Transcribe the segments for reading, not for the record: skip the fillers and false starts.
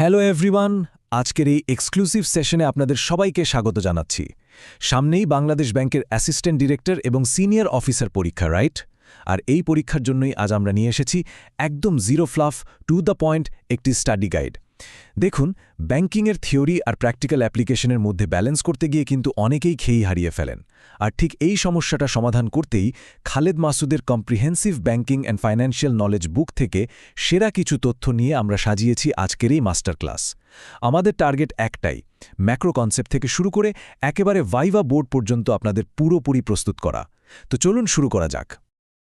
Hello everyone, আজকের এই exclusive সেশনে আপনাদের সবাইকে স্বাগত জানাচ্ছি। সামনেই বাংলাদেশ ব্যাংকের অ্যাসিস্ট্যান্ট ডিরেক্টর এবং সিনিয়র অফিসার পরীক্ষা, রাইট? আর এই পরীক্ষার জন্যই আজ আমরা নিয়ে এসেছি একদম zero fluff, to the point একটি স্টাডি গাইড। দেখুন, ব্যাংকিংয়ের থিওরি আর প্র্যাকটিক্যাল অ্যাপ্লিকেশনের মধ্যে ব্যালেন্স করতে গিয়ে কিন্তু অনেকেই খেই হারিয়ে ফেলেন। আর ঠিক এই সমস্যাটা সমাধান করতেই খালেদ মাসুদের comprehensive banking and financial knowledge book থেকে সেরা কিছু তথ্য নিয়ে আমরা সাজিয়েছি আজকের এই মাস্টার ক্লাস। আমাদের টার্গেট একটাই, ম্যাক্রো কনসেপ্ট থেকে শুরু করে একেবারে ভাইভা বোর্ড পর্যন্ত আপনাদের পুরোপুরি প্রস্তুত করা। তো চলুন শুরু করা যাক।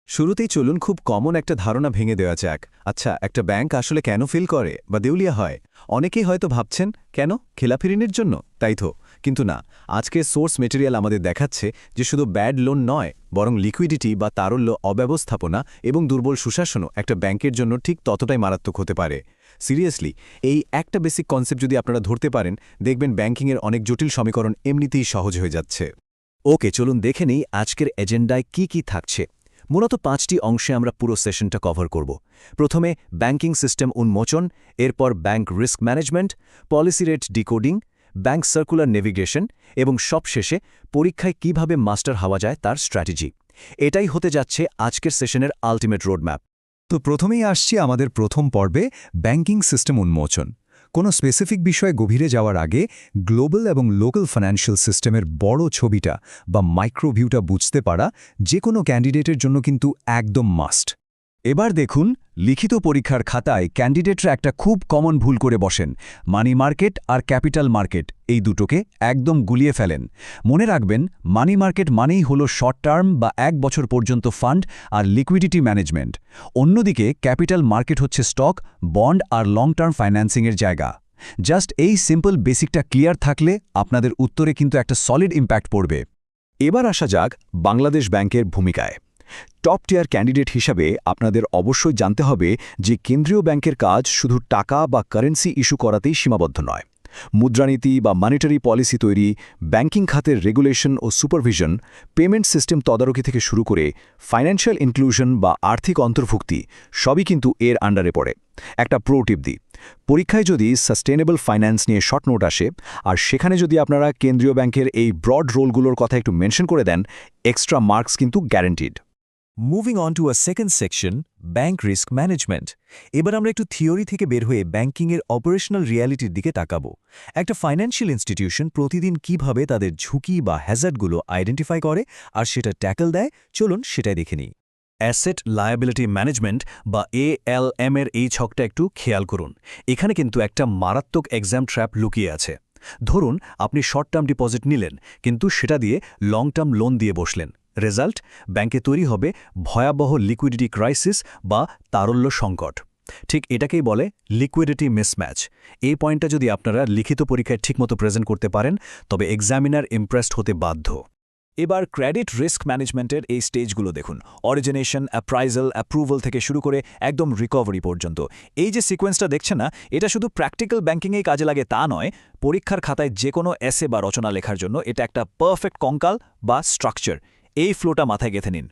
শুরুতেই চলুন খুব কমন একটা ধারণা ভেঙে দেওয়া যাক। আচ্ছা, একটা ব্যাংক আসলে কেন ফেল করে বা দেউলিয়া হয়? অনেকেই হয়তো ভাবছেন, কেন? খেলাফিরিনের জন্য? তাই তো, কিন্তু না। আজকের সোর্স মেটেরিয়াল আমাদের দেখাচ্ছে যে শুধু ব্যাড লোন নয়, বরং লিকুইডিটি বা তারল্য, অব্যবস্থাপনা এবং দুর্বল সুশাসনও একটা ব্যাংকের জন্য ঠিক ততটাই মারাত্মক হতে পারে। সিরিয়াসলি, এই একটা বেসিক কনসেপ্ট যদি আপনারা ধরতে পারেন, দেখবেন ব্যাংকিংয়ের অনেক জটিল সমীকরণ এমনিতেই সহজ হয়ে যাচ্ছে। ওকে, চলুন দেখে নেই আজকের এজেন্ডায় কি কি থাকছে। মূলত 5টি অংশে আমরা পুরো সেশনটা কভার করব। প্রথমে ব্যাংকিং সিস্টেম উন্মোচন, এরপর bank risk management, policy rate decoding, bank circular navigation এবং সবশেষে পরীক্ষায় কিভাবে মাস্টার হওয়া যায় তার স্ট্র্যাটেজি। এটাই হতে যাচ্ছে আজকের সেশনের আলটিমেট রোডম্যাপ। তো প্রথমেই আসছি আমাদের প্রথম পর্বে, ব্যাংকিং সিস্টেম উন্মোচন। কোনো স্পেসিফিক বিষয়ে গভীরে যাওয়ার আগে গ্লোবাল এবং লোকাল ফাইন্যান্সিয়াল সিস্টেমের বড় ছবিটা বা মাইক্রোভিউটা বুঝতে পারা যে কোনো ক্যান্ডিডেটের জন্য কিন্তু একদম মাস্ট। এবার দেখুন, লিখিত পরীক্ষার খাতায় ক্যান্ডিডেটরা একটা খুব কমন ভুল করে বসেন। মানি মার্কেট আর ক্যাপিটাল মার্কেট, এই দুটোকে একদম গুলিয়ে ফেলেন। মনে রাখবেন, মানি মার্কেট মানেই হলো শর্ট টার্ম বা 1 বছর পর্যন্ত ফান্ড আর লিকুইডিটি ম্যানেজমেন্ট। অন্যদিকে ক্যাপিটাল মার্কেট হচ্ছে স্টক, বন্ড আর লং টার্ম ফাইন্যান্সিংয়ের জায়গা। জাস্ট এই সিম্পল বেসিকটা ক্লিয়ার থাকলে আপনাদের উত্তরে কিন্তু একটা সলিড ইম্প্যাক্ট পড়বে। এবার আসা যাক বাংলাদেশ ব্যাংকের ভূমিকায়। টপ টিয়ার ক্যান্ডিডেট হিসাবে আপনাদের অবশ্যই জানতে হবে যে কেন্দ্রীয় ব্যাংকের কাজ শুধু টাকা বা কারেন্সি ইস্যু করাতেই সীমাবদ্ধ নয়। মুদ্রানীতি বা মনিটারি পলিসি তৈরি, ব্যাংকিং খাতের রেগুলেশন ও সুপারভিশন, পেমেন্ট সিস্টেম তদারকি থেকে শুরু করে ফাইন্যান্সিয়াল ইনক্লুশন বা আর্থিক অন্তর্ভুক্তি সবই কিন্তু এর আন্ডারে পড়ে। একটা প্রো টিপ দিই, পরীক্ষায় যদি সাস্টেনেবল ফাইন্যান্স নিয়ে শর্ট নোট আসে আর সেখানে যদি আপনারা কেন্দ্রীয় ব্যাংকের এই ব্রড রোলগুলোর কথা একটু মেনশন করে দেন, এক্সট্রা মার্কস কিন্তু guaranteed. Moving on to a second section, bank risk management. এবার আমরা একটু থিওরি থেকে বের হয়ে ব্যাংকিংয়ের অপারেশনাল রিয়ালিটির দিকে তাকাবো। একটা ফাইন্যান্সিয়াল ইনস্টিটিউশন প্রতিদিন কিভাবে তাদের ঝুঁকি বা হ্যাজার্ডগুলো আইডেন্টিফাই করে আর সেটা ট্যাকল দেয়, চলুন সেটাই দেখে নিই। অ্যাসেট লায়াবিলিটি ম্যানেজমেন্ট বা ALM এর এই ছকটা একটু খেয়াল করুন। এখানে কিন্তু একটা মারাত্মক এক্সাম ট্র্যাপ লুকিয়ে আছে। ধরুন, আপনি শর্ট টার্ম ডিপোজিট নিলেন, কিন্তু সেটা দিয়ে লং টার্ম লোন দিয়ে বসলেন। রেজাল্ট, ব্যাংকে তৈরি হবে ভয়াবহ লিকুইডিটি ক্রাইসিস বা তারল্য সংকট। ঠিক এটাকেই বলে লিকুইডিটি মিসম্যাচ। এই পয়েন্টটা যদি আপনারা লিখিত পরীক্ষায় ঠিকমতো প্রেজেন্ট করতে পারেন, তবে এক্সামিনার ইমপ্রেসড হতে বাধ্য। এবার ক্রেডিট রিস্ক ম্যানেজমেন্টের এই স্টেজগুলো দেখুন। অরিজিনেশন, অ্যাপ্রাইজাল, অ্যাপ্রুভাল থেকে শুরু করে একদম রিকভারি পর্যন্ত। এই যে সিকোয়েন্সটা দেখছেন না, এটা শুধু প্র্যাকটিক্যাল ব্যাংকিংয়েই কাজে লাগে তা নয়, পরীক্ষার খাতায় যে কোনো এসে বা রচনা লেখার জন্য এটা একটা পারফেক্ট কঙ্কাল বা স্ট্রাকচার। এই ফ্লোটা মাথায় গেঁথে নিন।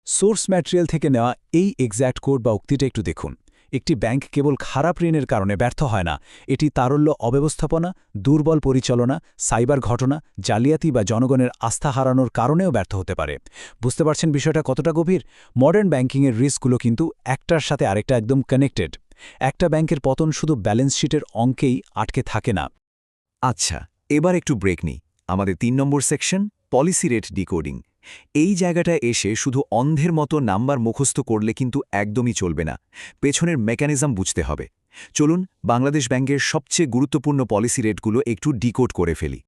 সোর্স ম্যাটেরিয়াল থেকে নেওয়া এই এক্স্যাক্ট কোড বা উক্তিটা একটু দেখুন। একটি ব্যাংক কেবল খারাপ ঋণের কারণে ব্যর্থ হয় না, এটি তারল্য অব্যবস্থাপনা, দুর্বল পরিচালনা, সাইবার ঘটনা, জালিয়াতি বা জনগণের আস্থা হারানোর কারণেও ব্যর্থ হতে পারে। বুঝতে পারছেন বিষয়টা কতটা গভীর? মডার্ন ব্যাংকিংয়ের রিস্কগুলো কিন্তু একটার সাথে আরেকটা একদম কানেক্টেড। একটা ব্যাংকের পতন শুধু ব্যালেন্স শিটের অঙ্কেই আটকে থাকে না। আচ্ছা, এবার একটু ব্রেক নিই। আমাদের 3 নম্বর সেকশন, পলিসি রেট ডিকোডিং। এই জায়গাটায় এসে শুধু অন্ধের মতো নাম্বার মুখস্থ করলে কিন্তু একদমই চলবে না। পেছনের মেকানিজম বুঝতে হবে। চলুন বাংলাদেশ ব্যাংকের সবচেয়ে গুরুত্বপূর্ণ পলিসি রেটগুলো একটু ডিকোড করে ফেলি।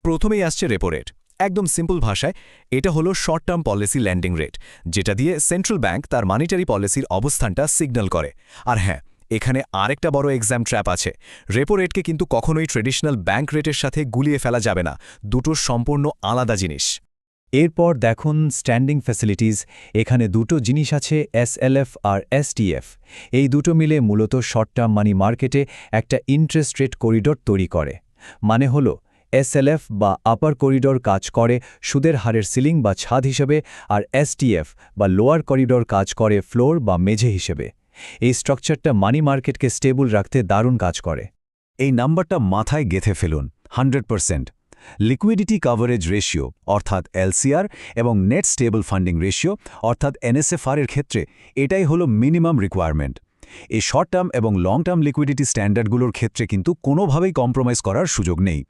প্রথমেই আসছে রেপো রেট। একদম সিম্পল ভাষায় এটা হলো short term policy landing rate, যেটা দিয়ে সেন্ট্রাল ব্যাংক তার মনিটারি পলিসির অবস্থানটা সিগন্যাল করে। আর হ্যাঁ, এখানে আরেকটা বড় এক্সাম ট্র্যাপ আছে। রেপো রেটকে কিন্তু কখনোই ট্রেডিশনাল ব্যাংক রেটের সাথে গুলিয়ে ফেলা যাবে না, দুটো সম্পূর্ণ আলাদা জিনিস। এরপর দেখুন স্ট্যান্ডিং ফ্যাসিলিটিস। এখানে দুটো জিনিস আছে, SLF আর STF। এই দুটো মিলে মূলত শর্ট টার্ম মানি মার্কেটে একটা ইন্টারেস্ট রেট করিডর তৈরি করে। মানে হলো SLF বা আপার করিডর কাজ করে সুদের হারের সিলিং বা ছাদ হিসেবে, আর STF বা লোয়ার করিডর কাজ করে ফ্লোর বা মেঝে হিসেবে। এই স্ট্রাকচারটা মানি মার্কেটকে স্টেবল রাখতে দারুণ কাজ করে। এই নাম্বারটা মাথায় গেঁথে ফেলুন 100%। লিকুইডিটি কাভারেজ রেশিও অর্থাৎ এলসিআর এবং নেট স্টেবল ফান্ডিং রেশিও অর্থাৎ এনএসএফআর এর ক্ষেত্রে এটাই হলো মিনিমাম রিকোয়ারমেন্ট। এই শর্ট টার্ম এবং লং টার্ম লিকুইডিটি স্ট্যান্ডার্ডগুলোর ক্ষেত্রে কিন্তু কোনোভাবেই কম্প্রোমাইজ করার সুযোগ নেই।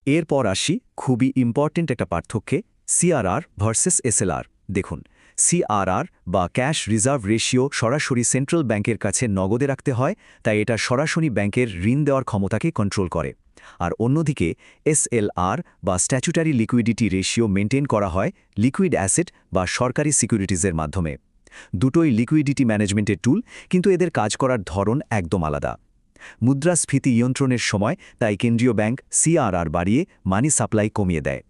এরপর আসি খুবই ইম্পর্ট্যান্ট একটা পার্থক্যে সিআরআর ভার্সেস এসএলআর। দেখুন, সিআরআর বা ক্যাশ রিজার্ভ রেশিও সরাসরি সেন্ট্রাল ব্যাংকের কাছে নগদে রাখতে হয়, তাই এটা সরাসরি ব্যাংকের ঋণ দেওয়ার ক্ষমতাকে কন্ট্রোল করে। আর অন্যদিকে এসএলআর বা স্ট্যাচুটারি লিকুইডিটি রেশিও মেনটেন করা হয় লিকুইড অ্যাসেট বা সরকারি সিকিউরিটিজের মাধ্যমে। দুটোই লিকুইডিটি ম্যানেজমেন্টের টুল, কিন্তু এদের কাজ করার ধরন একদম আলাদা। মুদ্রাস্ফীতি নিয়ন্ত্রণের সময় তাই কেন্দ্রীয় ব্যাংক সিআরআর বাড়িয়ে মানি সাপ্লাই কমিয়ে দেয়।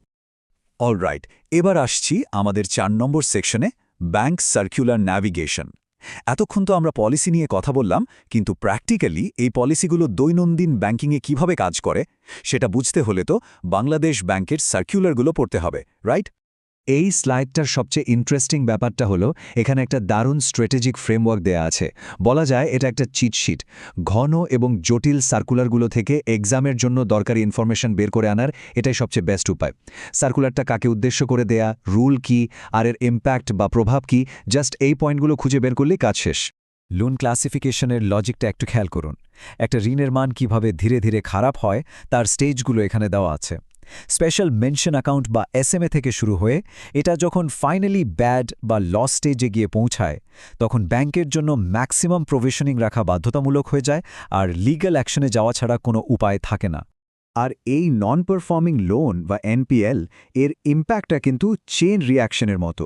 অলরাইট, এবার আসছি আমাদের 4 নম্বর সেকশনে, ব্যাংক সার্কুলার ন্যাভিগেশন। এতক্ষণ তো আমরা পলিসি নিয়ে কথা বললাম, কিন্তু প্র্যাকটিক্যালি এই পলিসিগুলো দৈনন্দিন ব্যাংকিংয়ে কিভাবে কাজ করে সেটা বুঝতে হলে তো বাংলাদেশ ব্যাংকের সার্কুলারগুলো পড়তে হবে, রাইট? এই স্লাইডটার সবচেয়ে ইন্টারেস্টিং ব্যাপারটা হলো এখানে একটা দারুণ স্ট্র্যাটেজিক ফ্রেমওয়ার্ক দেয়া আছে। বলা যায় এটা একটা চিটশিট। ঘন এবং জটিল সার্কুলারগুলো থেকে এক্সামের জন্য দরকারি ইনফরমেশন বের করে আনার এটাই সবচেয়ে বেস্ট উপায়। সার্কুলারটা কাকে উদ্দেশ্য করে দেয়া, রুল কি, আর এর ইম্প্যাক্ট বা প্রভাব কি, জাস্ট এই পয়েন্টগুলো খুঁজে বের করলেই কাজ শেষ। লোন ক্লাসিফিকেশনের লজিকটা একটু খেয়াল করুন। একটা ঋণের মান কিভাবে ধীরে ধীরে খারাপ হয় তার স্টেজগুলো এখানে দেওয়া আছে। স্পেশাল মেনশন অ্যাকাউন্ট বা এসএমএ থেকে শুরু হয়ে এটা যখন ফাইনালি ব্যাড বা লস স্টেজে গিয়ে পৌঁছায়, তখন ব্যাংকের জন্য ম্যাক্সিমাম প্রভিশনিং রাখা বাধ্যতামূলক হয়ে যায়, আর লিগ্যাল অ্যাকশনে যাওয়া ছাড়া কোনো উপায় থাকে না। আর এই নন পারফর্মিং লোন বা এনপিএল এর ইম্প্যাক্টটা কিন্তু চেইন রিঅ্যাকশনের মতো।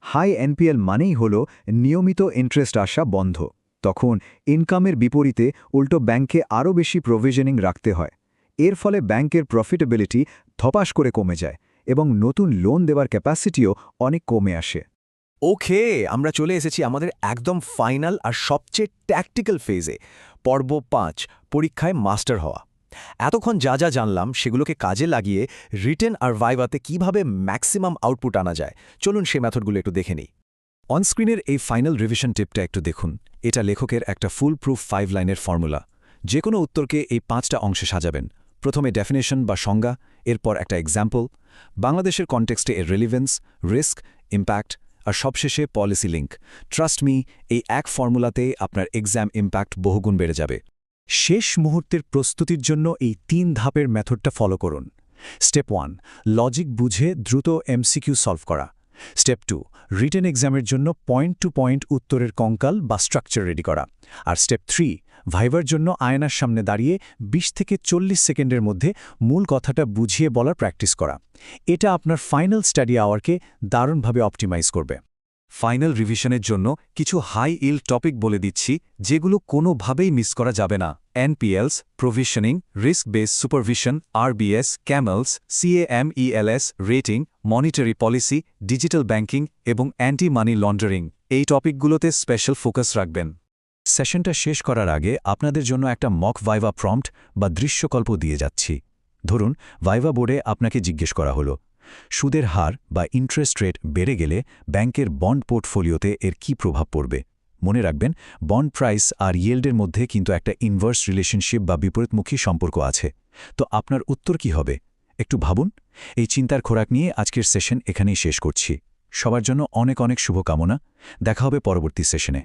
হাই এনপিএল মানেই হলো নিয়মিত ইন্টারেস্ট আসা বন্ধ। তখন ইনকামের বিপরীতে উল্টো ব্যাংকে আরও বেশি প্রভিশনিং রাখতে হয়। এর ফলে ব্যাংকের প্রফিটেবিলিটি ধপাস করে কমে যায় এবং নতুন লোন দেওয়ার ক্যাপাসিটিও অনেক কমে আসে। ওকে, আমরা চলে এসেছি আমাদের একদম ফাইনাল আর সবচেয়ে ট্যাকটিক্যাল ফেজে, পর্ব 5, পরীক্ষায় মাস্টার হওয়া। এতক্ষণ যা যা জানলাম সেগুলোকে কাজে লাগিয়ে রিটেন আর ভাইভাতে কিভাবে ম্যাক্সিমাম আউটপুট আনা যায়, চলুন সেই মেথডগুলো একটু দেখে নিই। অনস্ক্রিনের এই ফাইনাল রিভিশন টিপটা একটু দেখুন। এটা লেখকের একটা ফুল প্রুফ 5 লাইনের ফর্মুলা। যে কোনো উত্তরকে এই 5টা অংশে সাজাবেন। প্রথমে ডেফিনেশন বা সংজ্ঞা, এরপর একটা এক্সাম্পল, বাংলাদেশের কনটেক্সটে এর রিলিভেন্স, রিস্ক, ইম্প্যাক্ট, আর সবশেষে পলিসি লিঙ্ক। ট্রাস্ট মি, এই এক ফর্মুলাতে আপনার এক্সাম ইম্প্যাক্ট বহুগুণ বেড়ে যাবে। শেষ মুহূর্তের প্রস্তুতির জন্য এই 3 ধাপের মেথডটা ফলো করুন। স্টেপ 1, লজিক বুঝে দ্রুত এমসিকিউ সলভ করা। স্টেপ 2, রিটেন এক্সামের জন্য পয়েন্ট টু পয়েন্ট উত্তরের কঙ্কাল বা স্ট্রাকচার রেডি করা। আর স্টেপ 3, ভাইভার জন্য আয়নার সামনে দাঁড়িয়ে 20 থেকে 40 সেকেন্ডের মধ্যে মূল কথাটা বুঝিয়ে বলার প্র্যাকটিস করা। এটা আপনার ফাইনাল স্টাডি আওয়ারকে দারুণভাবে অপটিমাইজ করবে। ফাইনাল রিভিশনের জন্য কিছু হাই ইল টপিক বলে দিচ্ছি, যেগুলো কোনোভাবেই মিস করা যাবে না। NPLs, provisioning, risk base supervision, RBS, CAMELS, CAMELS, rating, monetary policy, digital banking এবং অ্যান্টি মানি লন্ডারিং। এই টপিকগুলোতে স্পেশাল ফোকাস রাখবেন। সেশনটা শেষ করার আগে আপনাদের জন্য একটা মক ভাইভা প্রম্পট বা দৃশ্যকল্প দিয়ে যাচ্ছি। ধরুন, ভাইভা বোর্ডে আপনাকে জিজ্ঞেস করা হলো, সুদের হার বা ইন্টারেস্ট রেট বেড়ে গেলে ব্যাংকের বন্ড পোর্টফোলিওতে এর কী প্রভাব পড়বে। মনে রাখবেন, বন্ড প্রাইস আর ইয়েল্ডের মধ্যে কিন্তু একটা ইনভার্স রিলেশনশিপ বা বিপরীতমুখী সম্পর্ক আছে। তো আপনার উত্তর কি হবে? একটু ভাবুন। এই চিন্তার খোরাক নিয়ে আজকের সেশন এখানেই শেষ করছি। সবার জন্য অনেক অনেক শুভকামনা। দেখা হবে পরবর্তী সেশনে।